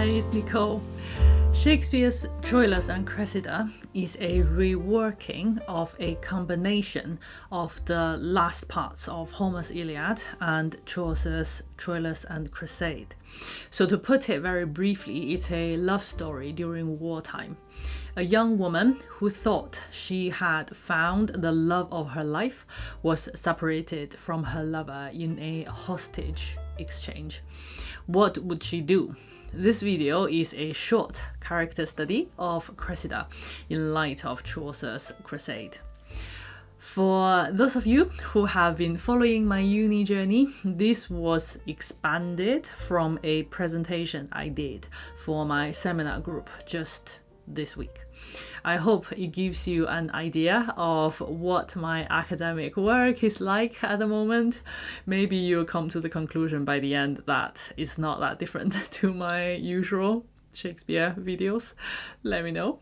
Hi, it's Nicole. Shakespeare's Troilus and Cressida is a reworking of a combination of the last parts of Homer's Iliad and Chaucer's Troilus and Criseyde. So to put it very briefly, it's a love story during wartime. A young woman who thought she had found the love of her life was separated from her lover in a hostage exchange. What would she do? This video is a short character study of Cressida in light of Chaucer's Criseyde. For those of you who have been following my uni journey, this was expanded from a presentation I did for my seminar group just this week. I hope it gives you an idea of what my academic work is like at the moment. Maybe you'll come to the conclusion by the end that it's not that different to my usual Shakespeare videos. Let me know.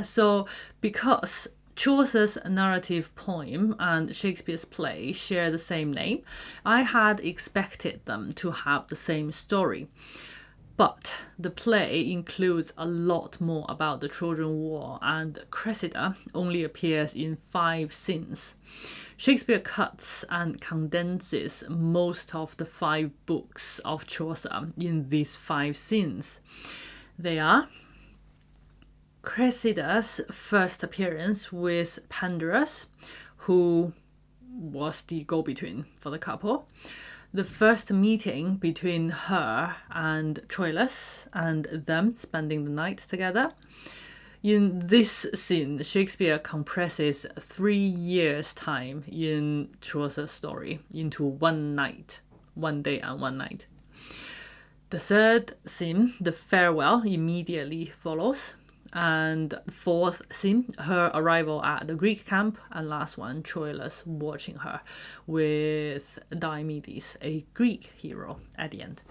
So because Chaucer's narrative poem and Shakespeare's play share the same name, I had expected them to have the same story. But the play includes a lot more about the Trojan War, and Cressida only appears in 5 scenes. Shakespeare cuts and condenses most of the 5 books of Chaucer in these 5 scenes. They are Cressida's first appearance with Pandarus, who was the go-between for the couple. The first meeting between her and Troilus and them spending the night together. In this scene, Shakespeare compresses 3 years' time in Chaucer's story into one night, 1 day and 1 night. The third scene, the farewell, immediately follows. And 4th scene, her arrival at the Greek camp, and last one, Troilus watching her with Diomedes, a Greek hero, at the end.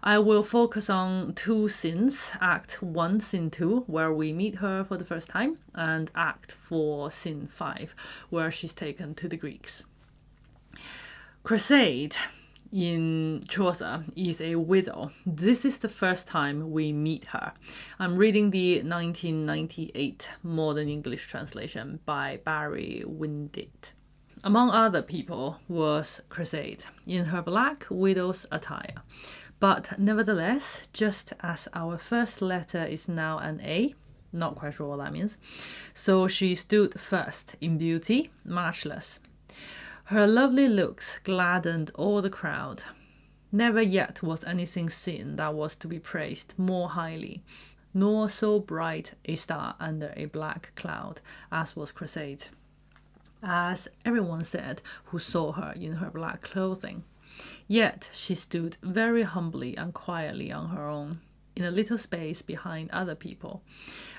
I will focus on 2 scenes, Act 1, Scene 2, where we meet her for the first time, and Act 4, Scene 5, where she's taken to the Greeks. Criseyde in Chaucer is a widow. This is the first time we meet her. I'm reading the 1998 Modern English translation by Barry Windit. Among other people was Criseyde in her black widow's attire. But nevertheless, just as our first letter is now an A, not quite sure what that means, so she stood first in beauty, matchless. Her lovely looks gladdened all the crowd. Never yet was anything seen that was to be praised more highly, nor so bright a star under a black cloud as was Criseyde, as everyone said who saw her in her black clothing. Yet she stood very humbly and quietly on her own, in a little space behind other people,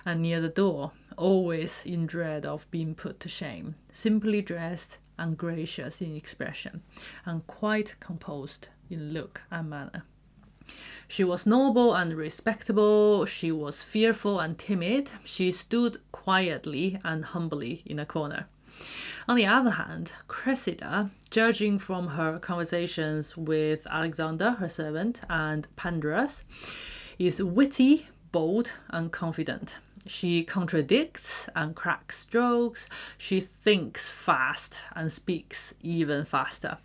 and near the door, always in dread of being put to shame, simply dressed and gracious in expression, and quite composed in look and manner. She was noble and respectable, she was fearful and timid, she stood quietly and humbly in a corner. On the other hand, Cressida, judging from her conversations with Alexander, her servant, and Pandarus, is witty, bold, and confident. She contradicts and cracks jokes, she thinks fast and speaks even faster.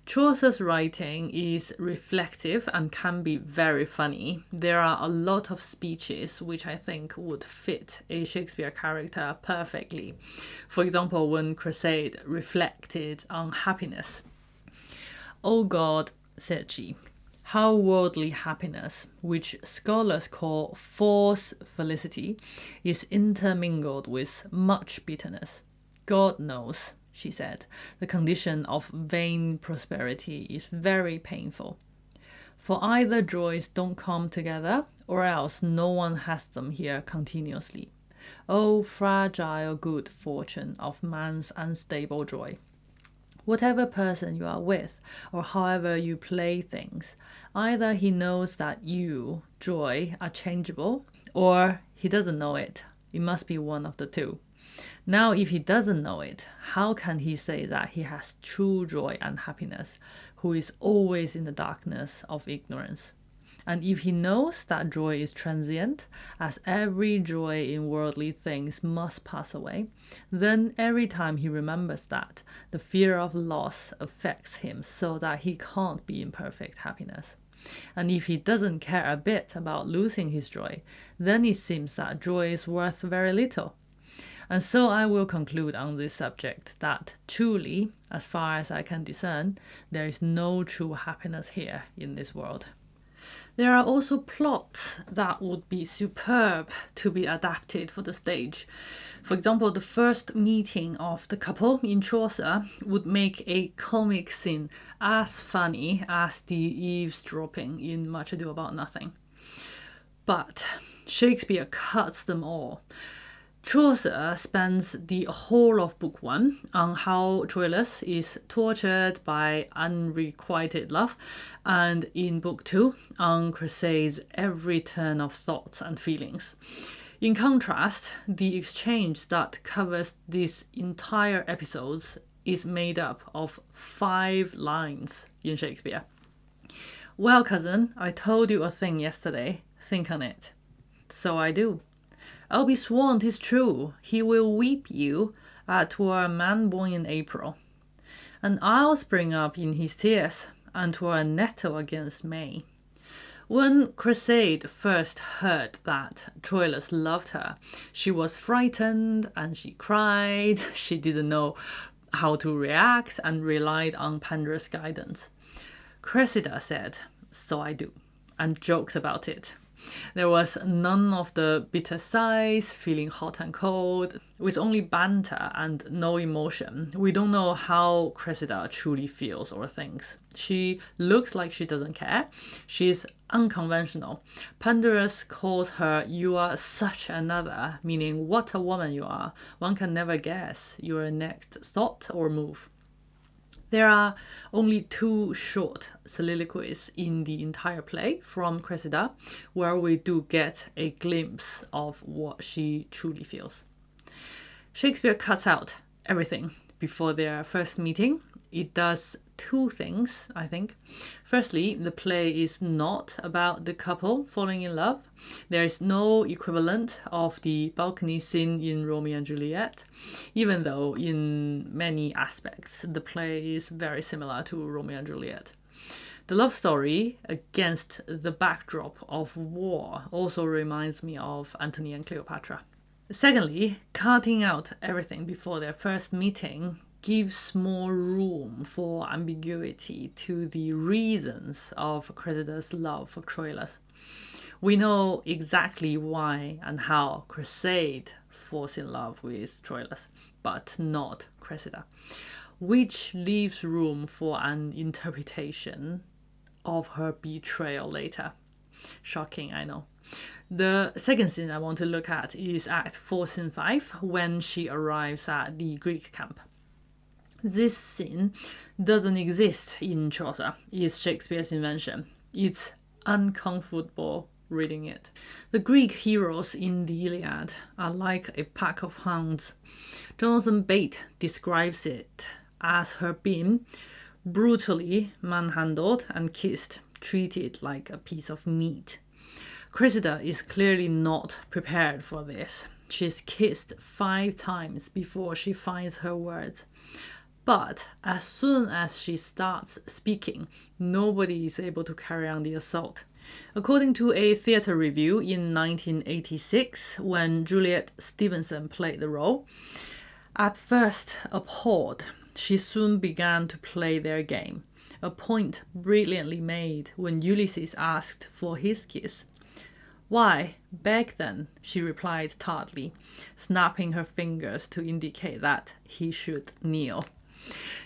Chaucer's writing is reflective and can be very funny. There are a lot of speeches which I think would fit a Shakespeare character perfectly. For example, when Criseyde reflected on happiness. "O God," said she, "how worldly happiness, which scholars call false felicity, is intermingled with much bitterness. God knows," she said, "the condition of vain prosperity is very painful. For either joys don't come together, or else no one has them here continuously. O fragile good fortune of man's unstable joy! Whatever person you are with, or however you play things, either he knows that you, joy, are changeable, or he doesn't know it. It must be one of the two. Now, if he doesn't know it, how can he say that he has true joy and happiness, who is always in the darkness of ignorance? And if he knows that joy is transient, as every joy in worldly things must pass away, then every time he remembers that, the fear of loss affects him so that he can't be in perfect happiness. And if he doesn't care a bit about losing his joy, then it seems that joy is worth very little. And so I will conclude on this subject that truly, as far as I can discern, there is no true happiness here in this world. There are also plots that would be superb to be adapted for the stage. For example, the first meeting of the couple in Chaucer would make a comic scene as funny as the eavesdropping in Much Ado About Nothing. But Shakespeare cuts them all. Chaucer spends the whole of Book 1 on how Troilus is tortured by unrequited love, and in Book 2 on Criseyde's every turn of thoughts and feelings. In contrast, the exchange that covers these entire episodes is made up of 5 lines in Shakespeare. Well, cousin, I told you a thing yesterday. Think on it. So I do. I'll be sworn 'tis true, he will weep you, twere a man born in April. And I'll spring up in his tears, and twere a nettle against May. When Criseyde first heard that Troilus loved her, she was frightened and she cried. She didn't know how to react and relied on Pandarus' guidance. Cressida said, "So I do," and joked about it. There was none of the bitter sighs, feeling hot and cold, with only banter and no emotion. We don't know how Cressida truly feels or thinks. She looks like she doesn't care. She's unconventional. Pandarus calls her, "You are such another," meaning what a woman you are. One can never guess your next thought or move. There are only 2 short soliloquies in the entire play from Cressida, where we do get a glimpse of what she truly feels. Shakespeare cuts out everything before their first meeting. It does 2 things, I think. Firstly, the play is not about the couple falling in love. There is no equivalent of the balcony scene in Romeo and Juliet, even though in many aspects the play is very similar to Romeo and Juliet. The love story against the backdrop of war also reminds me of Antony and Cleopatra. Secondly, cutting out everything before their first meeting gives more room for ambiguity to the reasons of Cressida's love for Troilus. We know exactly why and how Criseyde falls in love with Troilus, but not Cressida, which leaves room for an interpretation of her betrayal later. Shocking, I know. The second scene I want to look at is Act 4, Scene 5, when she arrives at the Greek camp. This scene doesn't exist in Chaucer. It's Shakespeare's invention. It's uncomfortable reading it. The Greek heroes in the Iliad are like a pack of hounds. Jonathan Bate describes it as her being brutally manhandled and kissed, treated like a piece of meat. Cressida is clearly not prepared for this. She's kissed 5 times before she finds her words. But as soon as she starts speaking, nobody is able to carry on the assault. According to a theatre review in 1986, when Juliet Stevenson played the role, at first appalled, she soon began to play their game, a point brilliantly made when Ulysses asked for his kiss. "Why, beg then," she replied tartly, snapping her fingers to indicate that he should kneel.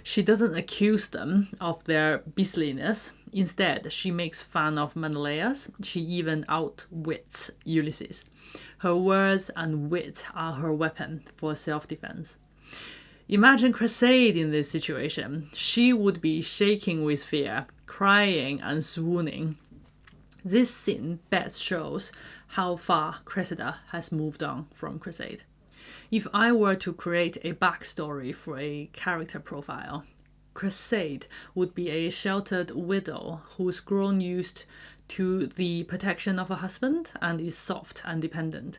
She doesn't accuse them of their beastliness. Instead, she makes fun of Menelaus. She even outwits Ulysses. Her words and wit are her weapon for self-defense. Imagine Criseyde in this situation. She would be shaking with fear, crying and swooning. This scene best shows how far Cressida has moved on from Criseyde. If I were to create a backstory for a character profile, Criseyde would be a sheltered widow who's grown used to the protection of a husband and is soft and dependent.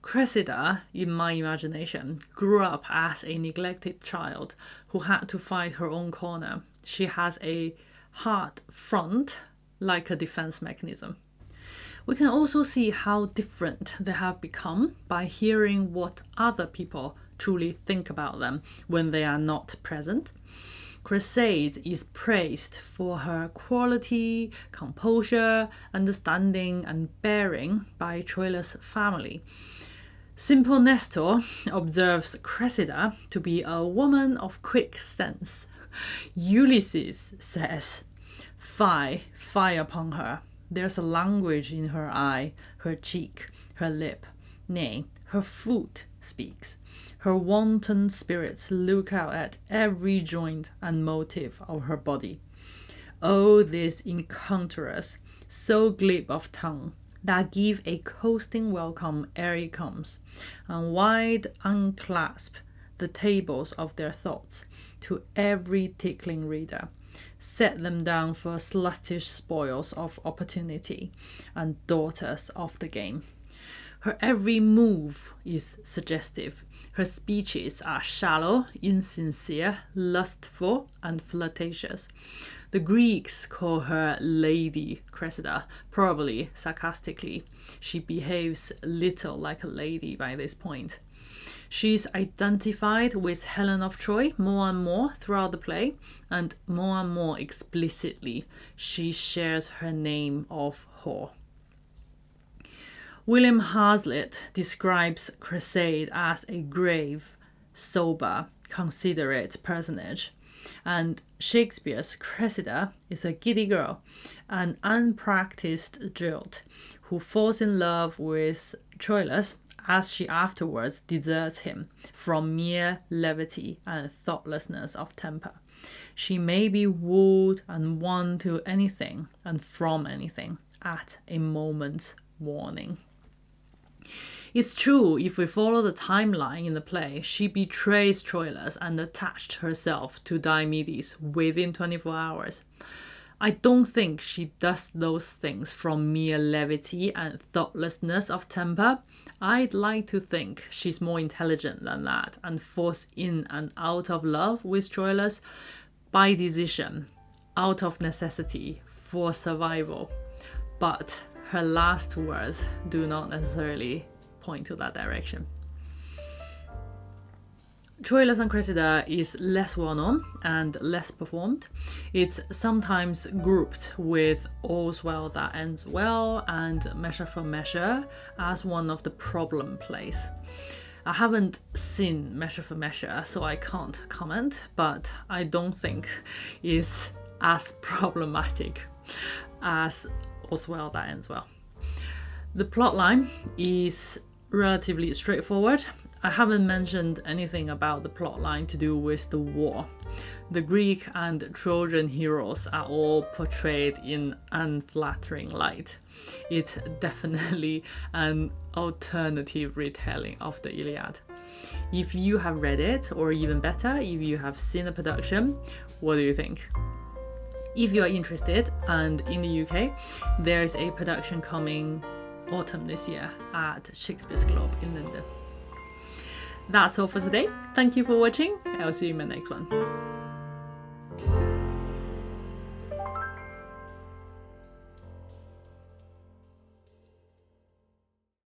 Cressida, in my imagination, grew up as a neglected child who had to fight her own corner. She has a hard front, like a defense mechanism. We can also see how different they have become by hearing what other people truly think about them when they are not present. Criseyde is praised for her quality, composure, understanding, and bearing by Troilus' family. Simple Nestor observes Cressida to be a woman of quick sense. Ulysses says, "Fie upon her. There's a language in her eye, her cheek, her lip, nay, her foot speaks. Her wanton spirits look out at every joint and motive of her body. Oh, these encounterers, so glib of tongue, that give a coasting welcome ere it comes, and wide unclasp the tables of their thoughts to every tickling reader, set them down for sluttish spoils of opportunity and daughters of the game. Her every move is suggestive. Her speeches are shallow, insincere, lustful, and flirtatious. The Greeks call her Lady Cressida, probably sarcastically. She behaves little like a lady by this point. She's identified with Helen of Troy more and more throughout the play, and more explicitly she shares her name of whore. William Hazlitt describes Criseyde as a grave, sober, considerate personage, and Shakespeare's Cressida is a giddy girl, an unpracticed jilt, who falls in love with Troilus as she afterwards deserts him from mere levity and thoughtlessness of temper. She may be wooed and won to anything and from anything at a moment's warning. It's true, if we follow the timeline in the play, she betrays Troilus and attached herself to Diomedes within 24 hours. I don't think she does those things from mere levity and thoughtlessness of temper. I'd like to think she's more intelligent than that and falls in and out of love with Troilus by decision, out of necessity, for survival. But her last words do not necessarily point to that direction. Troilus and Cressida is less well known and less performed. It's sometimes grouped with All's Well That Ends Well and Measure for Measure as one of the problem plays. I haven't seen Measure for Measure, so I can't comment, but I don't think it's as problematic as All's Well That Ends Well. The plotline is relatively straightforward. I haven't mentioned anything about the plotline to do with the war. The Greek and Trojan heroes are all portrayed in unflattering light. It's definitely an alternative retelling of the Iliad. If you have read it, or even better, if you have seen the production, what do you think? If you are interested, and in the UK, there is a production coming autumn this year at Shakespeare's Globe in London. That's all for today. Thank you for watching. I'll see you in my next one.